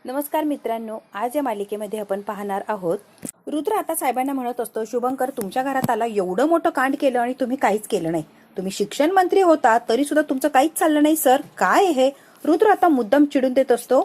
नमस्कार मित्रांनो, आज या मालिकेमध्ये आपण पाहणार आहोत. रुद्र आता साहेबांना म्हणत असतो, शुभंकर तुमच्या घरात आला, एवढं मोठं कांड केलं आणि तुम्ही काहीच केलं नाही. तुम्ही शिक्षण मंत्री होता तरी सुद्धा तुमचं काहीच चाललं नाही सर, काय हे. रुद्र आता मुद्दाम चिडून देत असतो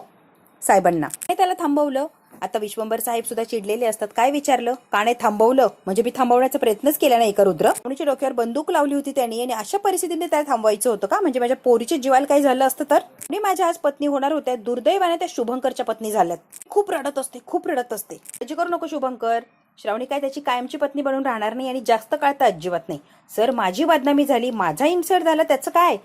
साहेबांना. हे त्याला थांबवलं. आता विश्वंभर साहेब सुद्धा चिडलेले असतात. काय विचारलं? काने थांबवलं म्हणजे मी थांबवण्याचा प्रयत्नच केला नाही का रुद्र? कोणीच्या डोक्यावर बंदूक लावली होती त्यांनी आणि अशा परिस्थितीने त्याला थांबवायचं होतं का? म्हणजे माझ्या पोरीच्या जीवाला काही झालं असतं तर? आणि माझ्या आज पत्नी होणार होत्या, दुर्दैवाने त्या शुभंकरच्या पत्नी झाल्यात. खूप रडत असते, खूप रडत असते. काळजी करू नको शुभंकर, श्रावणी काय त्याची कायमची पत्नी बनून राहणार नाही आणि जास्त काळ तर अजिबात नाही. सर माझी बदनामी झाली, माझा इन्सल्ट झाला, त्याचं काय?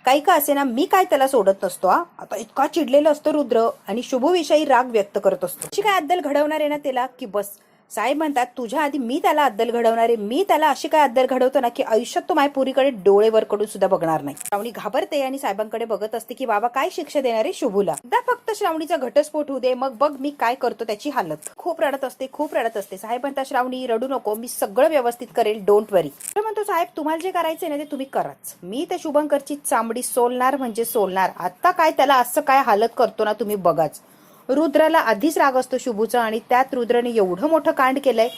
काही का असे ना, मी काय त्याला सोडत नसतो. आता इतका चिडलेला असतो रुद्र आणि शुभविषयी राग व्यक्त करत असतो. अशी काय अद्दल घडवणार आहे ना त्याला की बस. साहेब म्हणतात तुझ्या आधी मी त्याला अद्दल घडवणार आहे. मी त्याला अशी काय अद्दल घडवतो ना की आयुष्यात तो माझ्या पुरीकडे डोळे वर कडून सुद्धा बघणार नाही. श्रावणी घाबरते आणि साहेबांकडे बघत असते की बाबा काय शिक्षा देणार आहे शुभूला. एकदा फक्त श्रावणीचा घटस्फोट होऊ दे, मग बघ मी काय करतो त्याची हालत. खूप रडत असते, खूप रडत असते. साहेब म्हणतात श्रावणी रडू नको, मी सगळं व्यवस्थित करेल, डोंट वरी. म्हणतो साहेब तुम्हाला जे करायचंय ना ते तुम्ही कराच. मी त्या शुभंकरची चामडी सोलणार म्हणजे सोलणार. आता काय त्याला असं काय हालत करतो ना तुम्ही बघाच. रुद्राला आधीच राग असतो शुभूचा आणि त्यात रुद्राने एवढं मोठं कांड केलंय.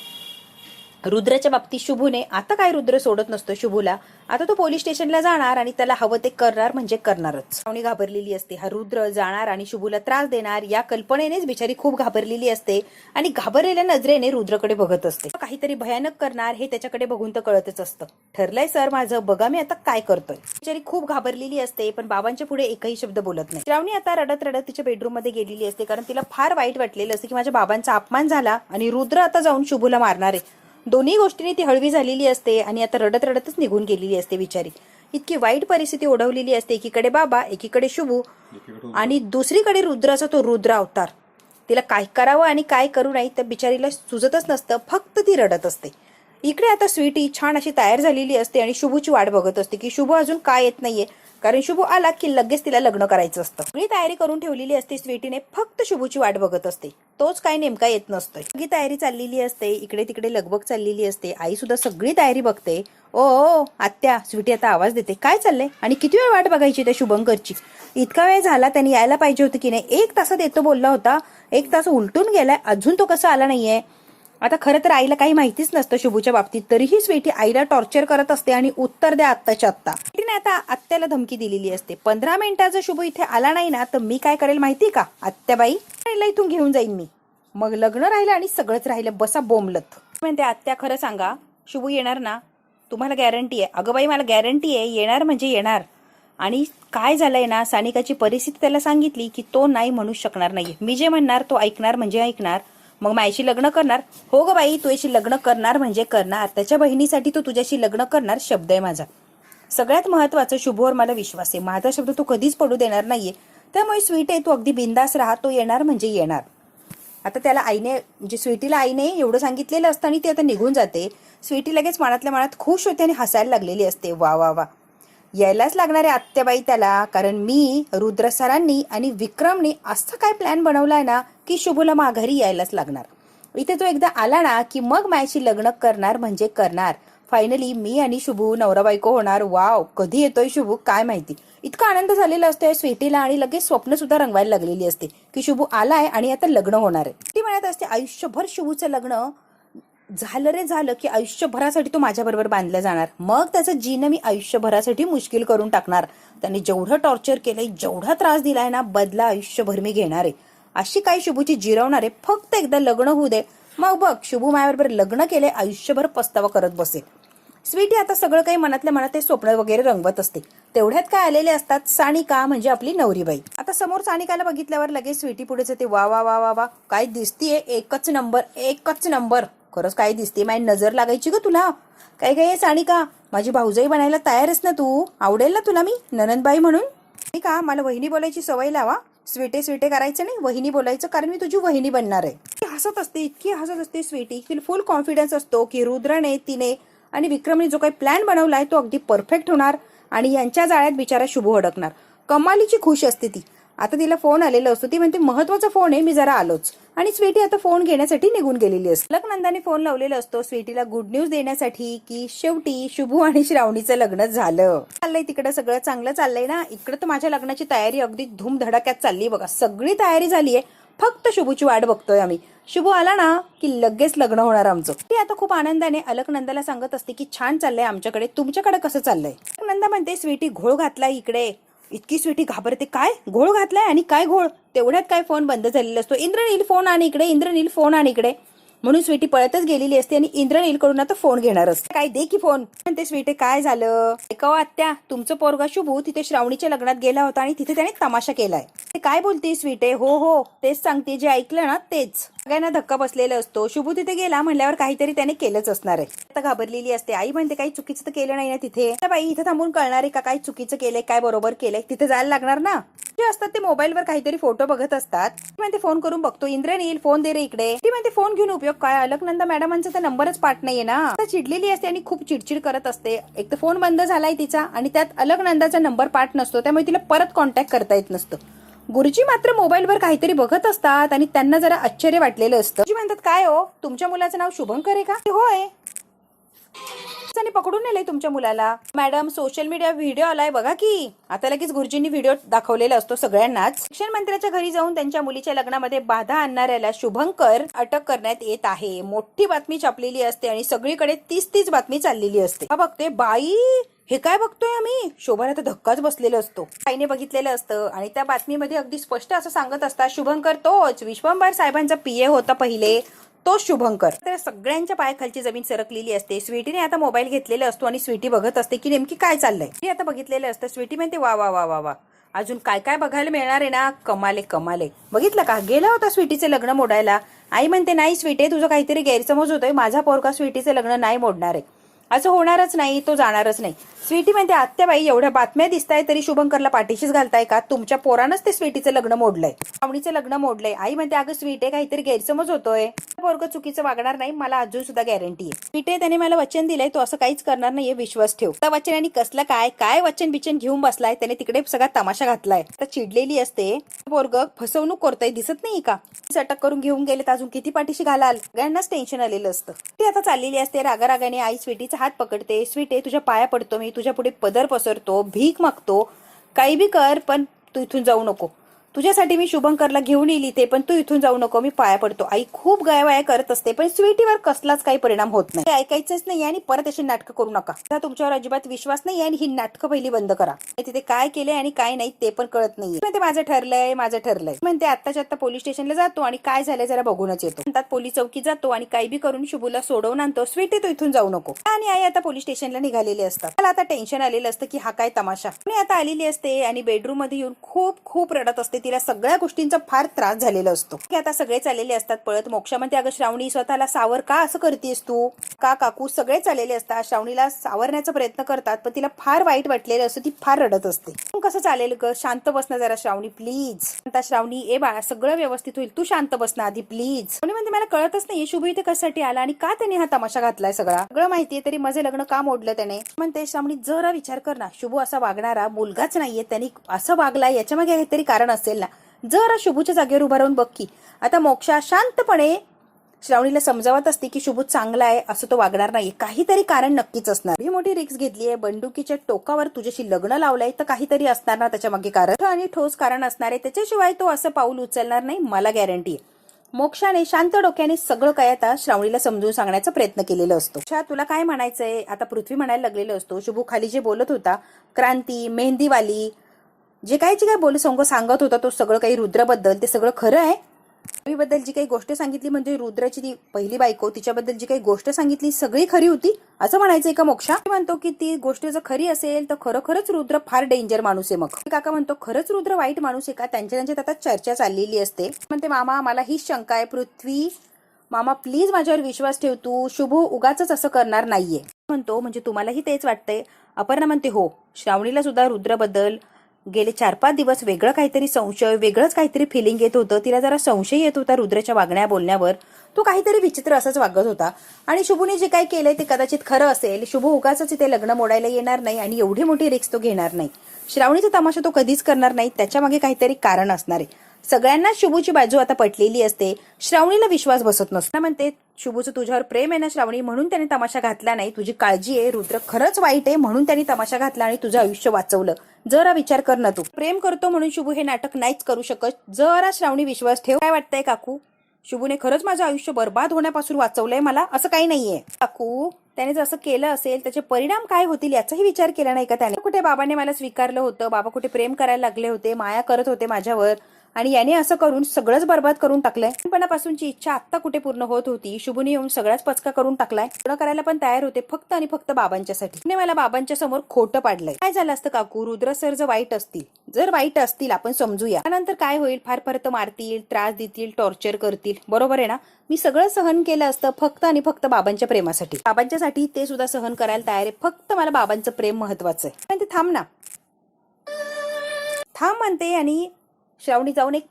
रुद्राच्या बाबतीत शुभूने आता काय रुद्र सोडत नसतो शुभूला. आता तो पोलीस स्टेशनला जाणार आणि त्याला हवं ते करणार म्हणजे करणारच. श्रावणी घाबरलेली असते. हा रुद्र जाणार आणि शुभूला त्रास देणार या कल्पनेनेच बिचारी खूप घाबरलेली असते आणि घाबरलेल्या नजरेने रुद्रकडे बघत असते. काहीतरी भयानक करणार हे त्याच्याकडे बघून तर कळतच असतं. ठरलंय सर माझं, बघा मी आता काय करतोय. बिचारी खूप घाबरलेली असते पण बाबांच्या पुढे एकही शब्द बोलत नाही. श्रावणी आता रडत रडत तिच्या बेडरूम मध्ये गेलेली असते कारण तिला फार वाईट वाटलेलं असतं की माझ्या बाबांचा अपमान झाला आणि रुद्र आता जाऊन शुभूला मारणार आहे. दोन्ही गोष्टींनी ती हळवी झालेली असते आणि आता रडत रडतच निघून गेलेली असते बिचारी. इतकी वाईट परिस्थिती ओढवलेली असते. एकीकडे बाबा, एकीकडे शुभू आणि दुसरीकडे रुद्राचा तो रुद्र अवतार. तिला काय करावं आणि काय करू नाही तर बिचारीला सुचतच नसतं, फक्त ती रडत असते. इकडे आता स्वीटी छान अशी तयार झालेली असते आणि शुभूची वाट बघत असते की शुभू अजून काय येत नाहीये, कारण शुभू आला की लगेच तिला लग्न करायचं असतं. सगळी तयारी करून ठेवलेली असते स्वीटीने, फक्त शुभूची वाट बघत असते. तोच काय नेमका येत नसतोय. सगळी तयारी चाललेली असते, इकडे तिकडे लगबग चाललेली असते. आई सुद्धा सगळी तयारी बघते. ओ आत्या, स्वीटी आता आवाज देते, काय चाललंय आणि किती वेळ वाट बघायची त्या शुभंकरची? इतका वेळ झाला, त्यांनी यायला पाहिजे होतं की नाही. 1 तासात येतो बोलला होता, 1 तास उलटून गेलाय, अजून तो कसा आला नाहीये. आता खरं तर आईला काही माहितीच नसतं शुभूच्या बाबतीत, तरीही स्वीटी आईला टॉर्चर करत असते आणि उत्तर द्या आत्ताच्या आत्ता. स्वीटीने आता आत्याला धमकी दिलेली असते, 15 मिनिटाचा शुभू इथे आला नाही ना तर मी काय करेल माहिती का आत्याबाई, इथून घेऊन जाईन मी. मग लग्न राहिलं आणि सगळंच राहिलं, बसा बोंबलत. म्हणते आत्या खरं सांगा, शुभू येणार ना? तुम्हाला गॅरंटी आहे? अगं बाई मला गॅरंटी आहे, येणार म्हणजे येणार. आणि काय झालंय ना, सानिकाची परिस्थिती त्याला सांगितली की तो नाही म्हणू शकणार नाहीये. मी जे म्हणणार तो ऐकणार म्हणजे ऐकणार. मग माझ्याशी लग्न करणार? हो ग बाई, तू याशी लग्न करणार म्हणजे करणार. त्याच्या बहिणीसाठी तो तुझ्याशी लग्न करणार, शब्द आहे माझा. सगळ्यात महत्वाचं, शुभूवर मला विश्वास आहे, माझा शब्द तो कधीच पडू देणार नाहीये. त्यामुळे स्वीट आहे, तू अगदी बिंदास राहा, तो येणार म्हणजे येणार. आता त्याला आईने म्हणजे स्वीटीला आईने एवढं सांगितलेलं असतं आणि ती आता निघून जाते. स्वीटी लगेच मनातल्या मनात खुश होते आणि हसायला लागलेली असते. वा वा वा, यायलाच लागणार आहे आत्याबाई त्याला, कारण मी, रुद्र सरांनी आणि विक्रमने असं काय प्लॅन बनवलाय ना की शुभूला माघारी यायलाच लागणार. इथे तो एकदा आला ना की मग माझ्याशी लग्न करणार म्हणजे करणार. फायनली मी आणि शुभू नवरा बायको होणार. वाव, कधी येतोय शुभू काय माहिती. इतका आनंद झालेला असतोय स्वीटीला आणि लगेच स्वप्न सुद्धा रंगवायला लागलेली असते की शुभू आलाय आणि आता लग्न होणार आहे. ती म्हणत असते आयुष्यभर शुभूचं लग्न झालं रे झालं की आयुष्यभरासाठी तो माझ्याबरोबर बांधला जाणार. मग त्याचं जीणं मी आयुष्यभरासाठी मुश्किल करून टाकणार. त्याने जेवढं टॉर्चर केलंय, जेवढा त्रास दिलाय ना, बदला आयुष्यभर मी घेणार आहे. अशी काय शुभूची जिरवणार आहे? फक्त एकदा लग्न होऊ दे, मग बघ शुभू माझ्याबरोबर लग्न केले, आयुष्यभर पस्तावा करत बसेल. स्वीटी आता सगळं काही मनातल्या मनात ते स्वप्न वगैरे रंगवत असते. तेवढ्यात काय आलेले असतात सानिका, म्हणजे आपली नवरीबाई. आता समोर सानिकाला बघितल्यावर लगेच स्वीटी पुढेच येते. वा वा वा वा वा, काय दिसतीये, एकच नंबर, एकच नंबर. खरंच काय दिसते, माझी नजर लागायची ग तुला. काय काय सानिका, माझी भाऊजाई बनायला तयारच ना तू? आवडेल ना तुला मी ननंदबाई म्हणून? नाही का, मला वहिनी बोलायची सवय लावा. स्वीटे स्वीटे करायचं नाही, वहिनी बोलायचं, कारण मी तुझी वहिनी बनणार आहे. हसत असते, इतकी हसत असते स्वीटी. फुल कॉन्फिडन्स असतो की रुद्राने, तिने आणि विक्रमने जो काही प्लॅन बनवलाय तो अगदी परफेक्ट होणार आणि यांच्या जाळ्यात बिचारा शुभू अडकणार. कमालीची खुश असते ती. आता तिला फोन आलेला असतो, ती म्हणते महत्वाचा फोन आहे, मी जरा आलोच. आणि स्वीटी आता फोन घेण्यासाठी निघून गेलेली असते. लग्नंदाने फोन लावलेला असतो स्वीटीला गुड न्यूज देण्यासाठी की शेवटी शुभू आणि श्रावणीचं लग्न झालं. चाललंय तिकडं सगळं चांगलं चाललंय ना. इकडं तर माझ्या लग्नाची तयारी अगदी धूमधडाक्यात चालली बघा. सगळी तयारी झालीये, फक्त शुभूची वाट बघतोय आम्ही. शुभू आला ना की लगेच लग्न होणार आमचं. ती आता खूप आनंदाने अलकनंदाला सांगत असते की छान चाललंय आमच्याकडे, तुमच्याकडे कसं चाललंय. अलकनंदा म्हणते स्वीटी घोळ घातलाय इकडे. इतकी स्वीटी घाबरते, काय घोळ घातलाय आणि काय घोळ. तेवढ्यात काय फोन बंद झालेला असतो. इंद्रनील फोन आण इकडे, इंद्रनील फोन आण इकडे. म्हणून स्वीटी पळतच गेलेली असते आणि इंद्रनील कडून आता फोन घेणार असते. काय दे की फोन. म्हणते स्वीटी काय झालं. ऐकाव आत्या, तुमचं पोरगा शुभू तिथे श्रावणीच्या लग्नात गेला होता आणि तिथे त्याने तमाशा केलाय. ते काय बोलते स्वीटे. हो हो तेच सांगते, जे ऐकलं ना तेच. सगळ्यांना धक्का बसलेला असतो. शुभू तिथे गेला म्हणल्यावर काहीतरी त्याने केलंच असणार आहे. आता घाबरलेली असते. आई म्हणते काही चुकीचं तर केलं नाही ना तिथे. बाई इथे थांबून कळणार आहे का काय चुकीचं केलंय काय बरोबर केलंय. तिथे जायला लागणार ना. जे असतात ते मोबाईलवर काहीतरी फोटो बघत असतात. म्हणते फोन करून बघतो. इंद्रनील फोन दे रे इकडे. ती म्हणते फोन घेऊन उपयोग काय. अलकनंदा मॅडमांचा तर नंबरच पाठ नाहीये ना. चिडलेली असते आणि खूप चिडचिड करत असते. एक तर फोन बंद झालाय तिचा आणि त्यात अलकनंदाचा नंबर पाठ नसतो, त्यामुळे तिला परत कॉन्टॅक्ट करता येत नसतं. गुरुजी मात्र मोबाईलवर काहीतरी बघत असतात आणि त्यांना जरा आश्चर्य वाटलेलं असतं. गुरुजी म्हणतात काय हो, तुमच्या मुलाचं नाव शुभंकर आहे का. होय. त्यांनी पकडून नेलंय तुमच्या मुलाला. मॅडम सोशल मीडिया व्हिडिओ आलाय बघा की. आता लगेच गुरुजींनी व्हिडिओ दाखवलेला असतो सगळ्यांनाच. शिक्षण मंत्र्याच्या घरी जाऊन त्यांच्या मुलीच्या लग्नामध्ये बाधा आणणाऱ्याला शुभंकर अटक करण्यात येत आहे. मोठी बातमी छापलेली असते आणि सगळीकडे तीच बातमी चाललेली असते. बघते बाई हे काय बघतोय आम्ही. शोभाला तर धक्काच बसलेला असतो. आईने बघितलेलं असतं आणि त्या बातमीमध्ये अगदी स्पष्ट असं सांगत असतात शुभंकर तोच विश्वंभर साहेबांचा पीए होता पहिले, तो शुभंकर. तर सगळ्यांच्या पायाखालची जमीन सरकलेली असते. स्वीटीने आता मोबाईल घेतलेला असतो आणि स्वीटी बघत असते की नेमकी काय चाललंय. ती आता बघितलेलं असतं. स्वीटी म्हणते वा वा वा वा वा, अजून काय काय बघायला मिळणार आहे ना. कमाले कमाले. बघितलं का गेला होता स्वीटीचे लग्न मोडायला. आई म्हणते नाही स्वीटी तुझं काहीतरी गैरसमज होतोय. माझा पोरगा स्वीटीचे लग्न नाही मोडणार आहे. असं होणारच नाही, तो जाणारच नाही. स्वीटी म्हणते आत्याबाई एवढ्या बातम्या दिसताय तरी शुभंकरला पाठीशीच घालताय का. तुमच्या पोरानंच ते स्वीटीचं लग्न मोडलंय, श्रावणीचं लग्न मोडलंय. आई म्हणते अगं स्वीटे काहीतरी गैरसमज होतोय. पोरगं चुकीचं वागणार नाही, मला अजून सुद्धा गॅरंटी आहे. स्वीटे त्याने मला वचन दिलंय, तो असं काहीच करणार नाही, विश्वास ठेव. त्या वचन आणि कसलं काय काय वचन बिचन घेऊन बसलाय. त्याने तिकडे सगळा तमाशा घातलाय. तर चिडलेली असते. पोरगं फसवणूक करतोय दिसत नाही का. अटक करून घेऊन गेले तर अजून किती पाठीशी घालाल. सगळ्यांनाच टेन्शन आलेलं असतं. ती आता चाललेली असते रागारागाने. आई स्वीटीचा हात पकडते. स्वीटे तुझ्या पाया पडतो मी, तुझ्या पुढे पदर पसरतो, भीक मागतो, काही बी कर पण तू इथून जाऊ नको. तुझ्यासाठी मी शुभंकरला घेऊन येईल इथे, पण तू इथून जाऊ नको, मी पाया पडतो. आई खूप गायवाया करत असते पण स्वीटीवर कसलाच काही परिणाम होत नाही. ऐकायचंच नाही आणि परत अशी नाटकं करू नका. तुमच्यावर अजिबात विश्वास नाही आणि ही नाटकं पहिली बंद करा. तिथे काय केलंय आणि काय नाही ते पण कळत नाही. म्हणते माझं ठरलंय माझं ठरलंय. म्हणते आत्ताच्या आत्ता पोलीस स्टेशनला जातो आणि काय झालंय जरा बघूनच येतो. म्हणतात पोलीस चौकीत जातो आणि काही बी करून शुभूला सोडवून आणतो. स्वीटी तू इथून जाऊ नको. आणि आई आता पोलीस स्टेशनला निघालेली असतात. मला आता टेन्शन आलेलं असतं की हा काय तमाशा. मी आता आलेली असते आणि बेडरूम मध्ये येऊन खूप खूप रडत असते. तिला सगळ्या गोष्टींचा फार त्रास झालेला असतो. आता सगळे चाललेले असतात पळत. मोक्षा म्हणते अगं श्रावणी स्वतःला सावर का असं करतेस तू. का काकू सगळे चाललेले असतात. श्रावणीला सावरण्याचा प्रयत्न करतात पण तिला फार वाईट वाटलेलं असतं. ती फार रडत असते. कसं चालेल ग, शांत बसणं जरा श्रावणी प्लीज. आता श्रावणी ए बाळा सगळं व्यवस्थित होईल, तू शांत बसणं आधी प्लीज. म्हणते मला कळतच नाही शुभ इथे कशासाठी आला आणि का त्याने हा तमाशा घातलाय. सगळं माहितीये तरी माझे लग्न का मोडलं त्याने. म्हणते श्रावणी जरा विचार कर ना, शुभ असा वागणारा मुलगाच नाहीये, त्यांनी असं वागलाय याच्या मागे काहीतरी कारण असेल ना. जरा शुभूच्या जागेवर उभा राहून बघ की. आता मोक्षा शांतपणे श्रावणीला समजावत असते की शुभू चांगला आहे, असं तो वागणार नाही, काहीतरी कारण नक्कीच असणार. ही मोठी रिक्स घेतलीये, बंदुकीच्या टोकावर तुझ्याशी लग्न लावलंय तर काहीतरी असणार ना त्याच्या मागे कारण आणि ठोस कारण असणार आहे. त्याच्याशिवाय तो असं पाऊल उचलणार नाही, मला गॅरंटी आहे. मोक्षाने शांत डोक्याने सगळं काय आता श्रावणीला समजून सांगण्याचा प्रयत्न केलेला असतो. तुला काय म्हणायचंय. आता पृथ्वी म्हणायला लागलेलं असतो. शुभू खाली जे बोलत होता क्रांती मेहंदीवाली जे काही सांगत होता तो सगळं काही रुद्रबद्दल ते सगळं खरं आहे. रवीबद्दल जी काही गोष्ट सांगितली म्हणजे रुद्राची ती पहिली बायको तिच्याबद्दल जी काही गोष्ट सांगितली सगळी खरी होती असं म्हणायचंय का मोक्षा. म्हणतो की ती गोष्ट जर खरी असेल तर खरोखरच रुद्र फार डेंजर माणूस आहे. मग काका म्हणतो खरंच रुद्र वाईट माणूस आहे का. त्यांच्यात आता चर्चा चाललेली असते. म्हणते मामा मला हीच शंका आहे. पृथ्वी मामा प्लीज माझ्यावर विश्वास ठेव, तू शुभ उगाच असं करणार नाहीये. म्हणतो म्हणजे तुम्हालाही तेच वाटतंय. अपर्णा म्हणते हो, श्रावणीला सुद्धा रुद्रबद्दल गेले 4-5 दिवस वेगळं काहीतरी संशय, वेगळंच काहीतरी फिलिंग येत होतं. तिला जरा संशय येत होता रुद्रच्या वागण्या बोलण्यावर. तो काहीतरी विचित्र असंच वागत होता आणि शुभूने जे काही केलंय ते कदाचित खरं असेल. शुभ उगाच इथे लग्न मोडायला येणार नाही आणि एवढी मोठी रिस्क तो घेणार नाही. श्रावणीचा तमाशा तो कधीच करणार नाही, त्याच्या मागे काहीतरी कारण असणार आहे. सगळ्यांना शुभूची बाजू आता पटलेली असते. श्रावणीला विश्वास बसत नसतो. म्हणते शुभूचं तुझ्यावर प्रेम आहे ना श्रावणी, म्हणून त्याने तमाशा घातला नाही. तुझी काळजी आहे, रुद्र खरंच वाईट आहे म्हणून त्यांनी तमाशा घातला आणि तुझं आयुष्य वाचवलं. जरा विचार कर ना तू. प्रेम करतो म्हणून शुभू हे नाटक नाहीच करू शकत. जरा श्रावणी विश्वास ठेव. काय वाटतंय काकू? शुभूने खरंच माझं आयुष्य बर्बाद होण्यापासून वाचवलंय मला? असं काही नाहीये काकू. त्याने जर असं केलं असेल त्याचे परिणाम काय होतील याचाही विचार केला नाही का त्याने? कुठे बाबांनी मला स्वीकारलं होतं, बाबा कुठे प्रेम करायला लागले होते, माया करत होते माझ्यावर, आणि याने असं करून सगळंच बर्बाद करून टाकलंय. लहानपणापासूनची इच्छा आत्ता कुठे पूर्ण होत होती. शुभूने येऊन सगळाच पचका करून टाकलाय. पूर्ण करायला पण तयार होते फक्त आणि फक्त बाबांच्यासाठी. तिने मला बाबांच्या समोर खोटं पाडलंय. काय झालं असतं काकू? रुद्र सर जर वाईट असतील आपण समजूया. त्यानंतर काय होईल? फार फार तर मारतील, त्रास देतील, टॉर्चर करतील. बरोबर आहे ना? मी सगळं सहन केलं असतं फक्त आणि फक्त बाबांच्या प्रेमासाठी. बाबांच्यासाठी ते सुद्धा सहन करायला तयार आहे. फक्त मला बाबांचं प्रेम महत्वाचं आहे. पण ते थांब ना, थांब म्हणते. आणि श्रावणी जाऊन एक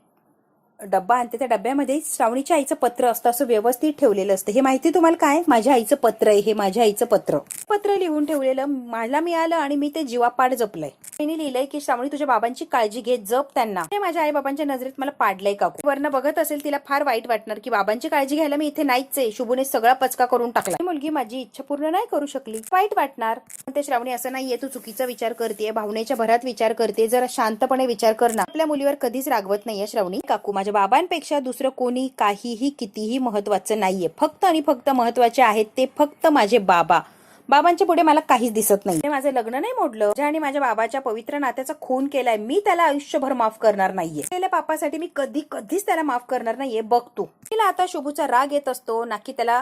डब्बा आणते. त्या डब्यामध्ये श्रावणीच्या आईचं पत्र असतं, असं व्यवस्थित ठेवलेलं असतं. हे माहिती तुम्हाला काय? माझ्या आईचं पत्र आहे हे. माझ्या आईचं पत्र लिहून ठेवलेलं मला मिळालं आणि मी ते जीवापाड जपलंय. तिने लिहिलंय की श्रावणी तुझ्या बाबांची काळजी घे, जप त्यांना. हे माझ्या आई बाबांच्या नजरेत मला पाडलंय काकू. वरनं बघत असेल तिला फार वाईट वाटणार की बाबांची काळजी घ्यायला मी इथे नाहीच आहे. शुभूने सगळा पचका करून टाकला. मुलगी माझी इच्छा पूर्ण नाही करू शकली, वाईट वाटणार. ते श्रावणी असं नाहीये, तू चुकीचा विचार करतेय, भावनेच्या भरात विचार करते. जरा शांतपणे विचार कर ना. आपल्या मुलीवर कधीच रागवत नाहीये श्रावणी. काकू माझ्या बाबांपेक्षा दुसरं कोणी काहीही कितीही महत्वाचं नाहीये. फक्त आणि फक्त महत्वाचे आहेत ते फक्त माझे बाबा. बाबांच्या पुढे मला काहीच दिसत नाही. माझं लग्न नाही मोडलं आणि माझ्या बाबाच्या पवित्र नात्याचा खून केलाय. मी त्याला आयुष्यभर माफ करणार नाहीये. त्याला पापासाठी मी कधीच त्याला माफ करणार नाहीये. बघ तू. तिला आता शुभूचा राग येत असतो ना, की त्याला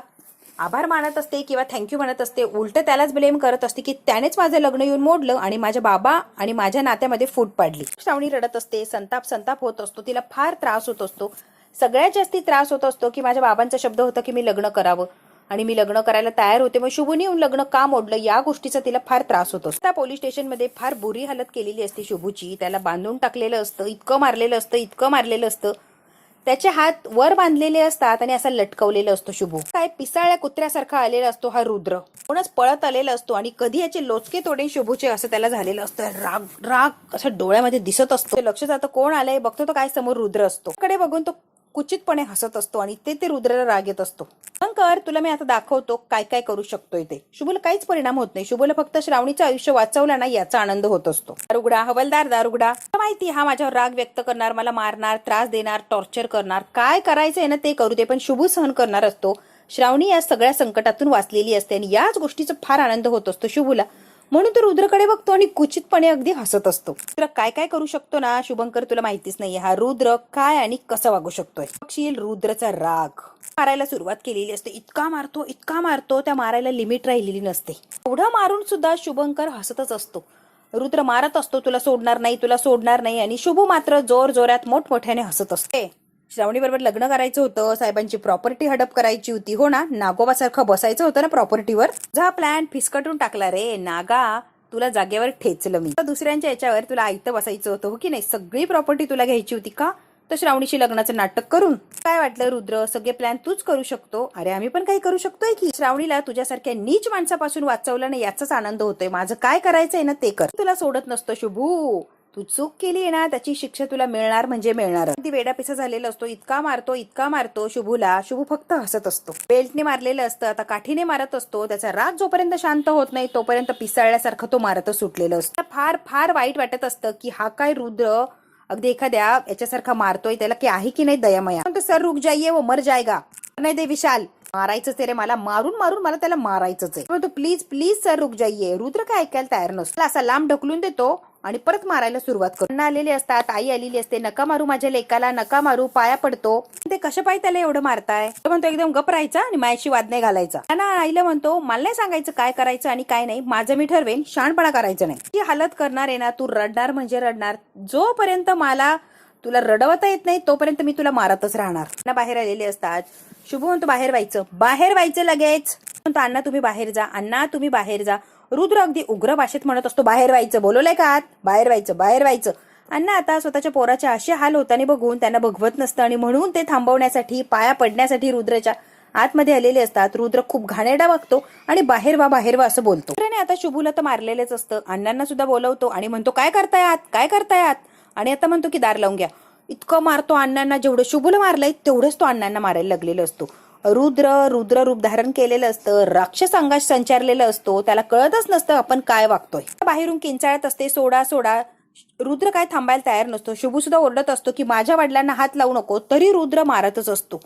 आभार मानत असते किंवा थँक्यू म्हणत असते. उलट त्यालाच ब्लेम करत असते की त्यानेच माझं लग्न येऊन मोडलं आणि माझ्या बाबा आणि माझ्या नात्यामध्ये फूट पाडली. श्रावणी रडत असते. संताप होत असतो. तिला फार त्रास होत असतो. सगळ्यात जास्ती त्रास होत असतो की माझ्या बाबांचा शब्द होता की मी लग्न करावं आणि मी लग्न करायला तयार होते, मग शुभूने येऊन लग्न का मोडलं या गोष्टीचा तिला फार त्रास होतो. त्या पोलीस स्टेशनमध्ये फार बुरी हालत केलेली असते शुभूची. त्याला बांधून टाकलेलं असतं, इतकं मारलेलं असतं. त्याचे हात वर बांधलेले असतात आणि असं लटकवलेलं असतो शुभू. काय पिसाळ्या कुत्र्यासारखा आलेला असतो हा रुद्र. कोणच पळत आलेला असतो आणि कधी याचे लोचके तोडे शुभूचे असं त्याला झालेलं असतं. राग असं डोळ्यामध्ये दिसत असतो. लक्ष जातं कोण आलंय, बघतो तो काय समोर रुद्र असतो. कडे बघून तो कुचितपणे हसत असतो आणि ते रुद्राला राग येत असतो. शंकर तुला मी आता दाखवतो काय काय करू शकतोय ते. शुभूला काहीच परिणाम होत नाही. शुभूला फक्त श्रावणीचं आयुष्य वाचवलं ना याचा आनंद होत असतो. दारुगडा, हवलदार दारुगडा. माहिती हा माझ्यावर राग व्यक्त करणार, मला मारणार, त्रास देणार, टॉर्चर करणार. काय करायचंय ना ते करू दे, पण शुभू सहन करणार असतो. श्रावणी या सगळ्या संकटातून वाचलेली असते आणि याच गोष्टीचा फार आनंद होत असतो शुभूला. म्हणून तो रुद्रकडे बघतो आणि कुचितपणे अगदी हसत असतो. रुद्र काय काय करू शकतो ना शुभंकर तुला माहितीच नाहीये. हा रुद्र काय आणि कसं वागू शकतोय. बघशील रुद्रचा राग. मारायला सुरुवात केलेली असते. इतका मारतो त्या मारायला लिमिट राहिलेली नसते. एवढं मारून सुद्धा शुभंकर हसतच असतो. रुद्र मारत असतो तुला सोडणार नाही आणि शुभू मात्र जोरात मोठमोठ्याने हसत असते. श्रावणी बरोबर लग्न करायचं होतं, साहेबांची प्रॉपर्टी हडप करायची होती. हो ना, नागोबासारखं बसायचं होतं ना प्रॉपर्टीवर. जा प्लॅन फिसकटून टाकला रे नागा. तुला जागेवर ठेचलं मी. दुसऱ्यांच्या याच्यावर तुला आयतं बसायचं होतं हो की नाही. सगळी प्रॉपर्टी तुला घ्यायची होती का? तर श्रावणीशी लग्नाचं नाटक करून काय वाटलं रुद्र? सगळे प्लॅन तूच करू शकतो. अरे आम्ही पण काही करू शकतोय की. श्रावणीला तुझ्यासारख्या नीच माणसापासून वाचवलं ना याचाच आनंद होतोय. माझं काय करायचंय ना ते कर. तुला सोडत नसतो शुभू. तू चूक केली ना त्याची शिक्षा तुला मिळणार म्हणजे मिळणार. ती वेडापिसा झालेला असतो. इतका मारतो शुभूला. शुभू फक्त हसत असतो. बेल्टने मारलेलं असतं, आता काठीने मारत असतो. त्याचा राग जोपर्यंत शांत होत नाही तोपर्यंत पिसाळल्यासारखं तो मारतच सुटलेलं असतं. फार वाईट वाटत असतं की हा काय रुद्र अगदी एखाद्या याच्यासारखा मारतोय. त्याला की आहे की नाही दयामया. पण सर रुक जाईये वो मर जाएगा. नाही दे विशाल, मारायचंच रे मला. मारून मला त्याला मारायचंच आहे. तू प्लीज सर रुक जाईये. रुद्र काय ऐकायला तयार नसतो. असा लांब ढकलून देतो आणि परत मारायला सुरुवात करतो. आलेले असतात, आई आलेली असते. नका मारू माझ्या लेकाला, नका मारू, पाया पडतो. ते कशा पाय त्याला एवढं मारताय? तो म्हणतो एकदम गप राहायचा आणि मायाशी वाद नाही घालायचा. ना आईला म्हणतो मला नाही सांगायचं काय करायचं आणि काय नाही. माझं मी ठरवेन, शहाणपणा करायचं नाही. ती हालत करणार आहे ना तू, रडणार म्हणजे रडणार. जोपर्यंत मला तुला रडवता येत नाही तोपर्यंत मी तुला मारतच राहणार. ना बाहेर आलेले असतात. शुभू म्हणतो बाहेर व्हायचं लगेच. म्हणतो अण्णा तुम्ही बाहेर जा. रुद्र अगदी उग्र भाषेत म्हणत असतो बाहेर व्हायचं. बोलवलंय का आत? बाहेर व्हायचं. अण्णा आता स्वतःच्या पोराचे असे हाल होताना बघून त्यांना बघवत नसतं आणि म्हणून ते थांबवण्यासाठी, पाया पडण्यासाठी रुद्रच्या आतमध्ये आलेले असतात. रुद्र खूप घाणेरडा वागतो आणि बाहेर वा असं बोलतो. आता शुभूला तर मारलेलेच असतं. अण्णांना सुद्धा बोलवतो आणि म्हणतो काय करताय आत? आणि आता म्हणतो की दार लावून घ्या. इतकं मारतो अण्णांना. जेवढं शुभूला मारलंय तेवढंच तो अण्णांना मारायला लागलेलं असतो. रुद्र रूप धारण केलेलं असतं. राक्षस अंगात संचारलेलं असतो. त्याला कळतच नसतं आपण काय वागतोय. बाहेरून किंचाळत असते सोडा. रुद्र काय थांबायला तयार नसतो. शुभू सुद्धा ओरडत असतो की माझ्या वडिलांना हात लावू नको, तरी रुद्र मारतच असतो.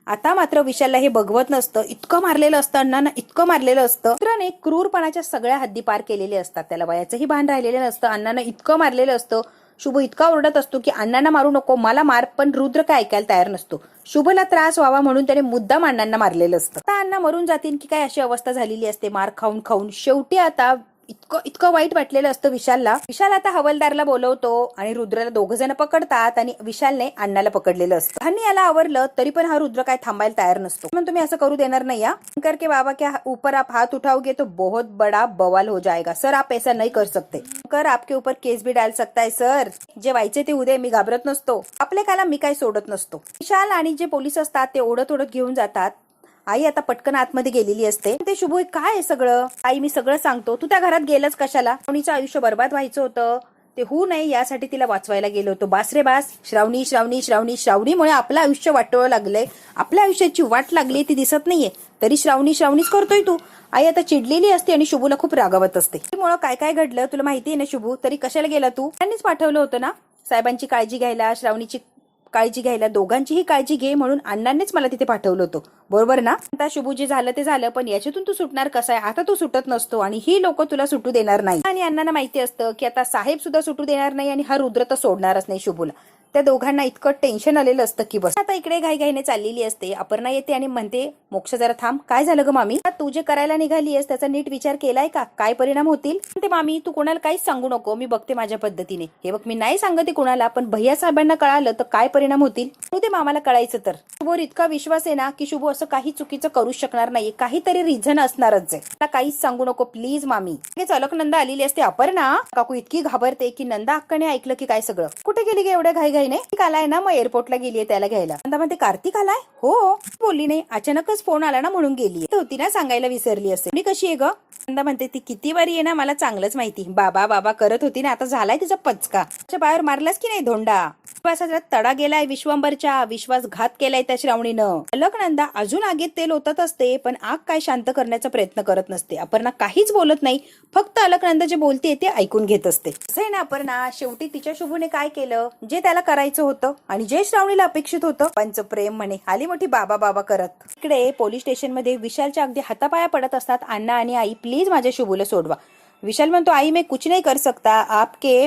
आता मात्र विशालला हे बघवत नसतं. इतकं मारलेलं असतं अण्णांना, इतकं मारलेलं असतं. रुद्राने क्रूरपणाच्या सगळ्या हद्दी पार केलेले असतात. त्याला वयाचंही भान राहिलेलं नसतं. अण्णांना इतकं मारलेलं असतं. शुभ इतका ओरडत असतो की अण्णांना मारू नको, मला मार, पण रुद्र काय ऐकायला तयार नसतो. शुभला त्रास व्हावा म्हणून त्याने मुद्दाम अण्णांना मारलेलं असतं. आता अण्णा मरून जातील की काय अशी अवस्था झालेली असते मार खाऊन खाऊन. शेवटी आता इतकं इतकं वाईट वाटलेलं असतं विशालला. विशाल आता हवालदारला बोलवतो आणि रुद्राला दोघ जण पकडतात आणि विशालने अण्णाला पकडलेलं असतं. ह्यांनी याला आवरलं तरी पण हा रुद्र काय थांबायला तयार नसतो. म्हणून तुम्ही असं करू देणार नाही या करके बाबा के ऊपर आप हाथ उठाओगे तो बहुत बड़ा बवाल हो जाएगा सर, आप ऐसा नहीं कर सकते कर, आपके ऊपर केस भी डाल सकता है सर. जे व्हायचे ते उद्या, मी घाबरत नसतो. आपल्या काला मी काय सोडत नसतो. विशाल आणि जे पोलीस असतात ते ओढत ओढत घेऊन जातात. आई आता पटकन आतमध्ये गेलेली असते. ते शुभू काय आहे सगळं, आई मी सगळं सांगतो, तू त्या घरात गेलंच कशाला. श्रावणीचं आयुष्य बर्बाद व्हायचं होतं, ते होऊ नये यासाठी तिला वाचवायला गेलो होतो. बास रे बास, श्रावणी श्रावणी श्रावणी श्रावणीमुळे आपलं आयुष्य वाटवं लागलंय. आपल्या आयुष्याची वाट लागली ती दिसत नाहीये, तरी श्रावणी श्रावणीच करतोय तू. आई आता चिडलेली असते आणि शुभूला खूप रागावत असते. त्यामुळे काय काय घडलं तुला माहितीये ना शुभू, तरी कशाला गेला तू. त्यांनीच पाठवलं होतं ना साहेबांची काळजी घ्यायला, श्रावणीची काळजी घ्यायला, दोघांचीही काळजी घे म्हणून अण्णांनीच मला तिथे पाठवलं होतं, बरोबर ना. आता शुभू जे झालं ते झालं, पण याच्यातून तू सुटणार कसा आहे. आता तू सुटत नसतो आणि ही लोक तुला सुटू देणार नाही. आणि अण्णांना माहिती असतं की आता साहेब सुद्धा सुटू देणार नाही आणि हा रुद्र तर सोडणारच नाही शुभूला. त्या दोघांना इतकं टेन्शन आलेलं असतं की बस. आता इकडे घाईघाईने चाललेली असते. अपर्णा येते आणि म्हणते मोक्ष जरा थांब, काय झालं ग मामी, तू जे करायला निघाली आहेस त्याचा नीट विचार केलाय का, काय परिणाम होतील. ते मामी तू कोणाला काहीच सांगू नको, मी बघते माझ्या पद्धतीने. हे बघ मी नाही सांगते कोणाला, पण भैया साहेबांना कळालं तर काय परिणाम होतील ते मामाला कळायचं तर. शुभूवर इतका विश्वास आहे ना की शुभू असं काही चुकीचं करू शकणार नाही, काहीतरी रिझन असणारच आहे. मला काहीच सांगू नको प्लीज मामी. अलकनंदा आलेली असते. अपर्णा काकू इतकी घाबरते की नंदा अक्काने ऐकलं की काय सगळं. कुठे गेली गे एवढ्या घाईघाईने. आलाय ना, मग एअरपोर्टला गेलीये त्याला घ्यायला. नंदा म्हणते कार्तिक आलाय. हो बोलली नाही, अचानकच फोन आला ना म्हणून गेली होती ना, सांगायला विसरली असेल. मी कशी आहे ग. नंदा म्हणते ती किती वारी आहे ना मला चांगलंच माहिती, बाबा बाबा करत होती ना, आता झालाय तिचा पचका. बाहेर मारलास की नाही धोंडा. विश्वासाचा तडा गेलाय विश्वंभरच्या, विश्वासघात केलाय त्या श्रावणीनं. अलकनंदा अजून आगीत तेल ओतत असते, पण आग काय शांत करण्याचा प्रयत्न करत नसते. अपर्णा काहीच बोलत नाही, फक्त अलकनंदा जे बोलते ते ऐकून घेत असते. असं आहे ना अपर्णा, शेवटी तिच्या शुभूने काय केलं जे त्याला करायचं होतं आणि जे श्रावणीला अपेक्षित होतं. पंच प्रेम म्हणे आली मोठी बाबा बाबा करत. इकडे पोलीस स्टेशन मध्ये विशालच्या अगदी हातापाया पडत असतात अण्णा आणि आई, प्लीज माझ्या शुभूला सोडवा. विशाल म्हणतो आई मैं कुछ नहीं कर सकता, आपके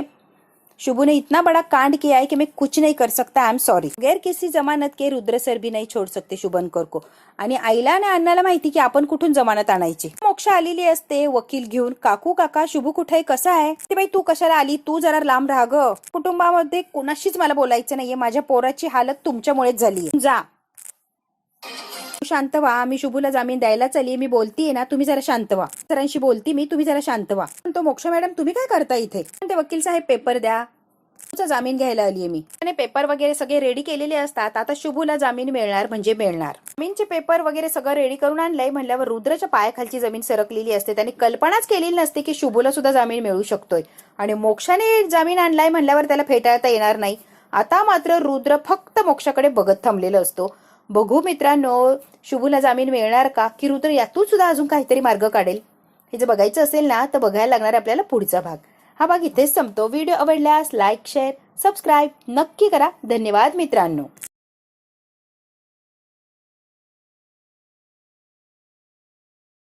शुभू ने इतना बड़ा कांड किया है कि मैं कुछ नहीं कर सकता, आई एम सॉरी. गैर किसी जमानत के रुद्र सर भी नहीं छोड़ सकते शुभंकर को. आणि आईला आणि अण्णाला माहिती की आपण कुठून जमानत आणायची. मोक्ष आलेली असते वकील घेऊन. काकू काका शुभू कुठे कसा आहे. ते बाई तू कशाला आली, तू जरा लांब राहा ग. कुटुंबामध्ये कोणाशीच मला बोलायचं नाहीये, माझ्या पोराची हालत तुमच्यामुळेच झाली. जा शांत व्हा, मी शुभूला जामीन द्यायला चालली, मी बोलतीये ना, तुम्ही जरा शांत व्हा. सरांशी बोलती मी, तुम्ही जरा शांत व्हा. तो मोक्ष मॅडम तुम्ही काय करता इथे. ते वकील साहेब पेपर द्या, तुमचा जामीन घ्यायला आलीये मी. आणि पेपर वगैरे सगळे रेडी केलेले असतात. आता शुभूला जामीन मिळणार म्हणजे मिळणार. जामीनचे पेपर वगैरे सगळं रेडी करून आणलंय म्हणल्यावर रुद्रच्या पायाखालची जमीन सरकलेली असते. त्यांनी कल्पनाच केलेली नसते की शुभूला सुद्धा जामीन मिळू शकतोय. आणि मोक्षाने जामीन आणलाय म्हणल्यावर त्याला फेटाळता येणार नाही. आता मात्र रुद्र फक्त मोक्षाकडे बघत थांबलेला असतो. बघू मित्रांनो शुभूला जामीन मिळणार का, की रुद्र यातून सुद्धा अजून काहीतरी मार्ग काढेल. हे जर बघायचं असेल ना तर बघायला लागणार आपल्याला पुढचा भाग. हा भाग इथेच संपतो. व्हिडिओ आवडल्यास लाईक शेअर सबस्क्राईब नक्की करा. धन्यवाद मित्रांनो.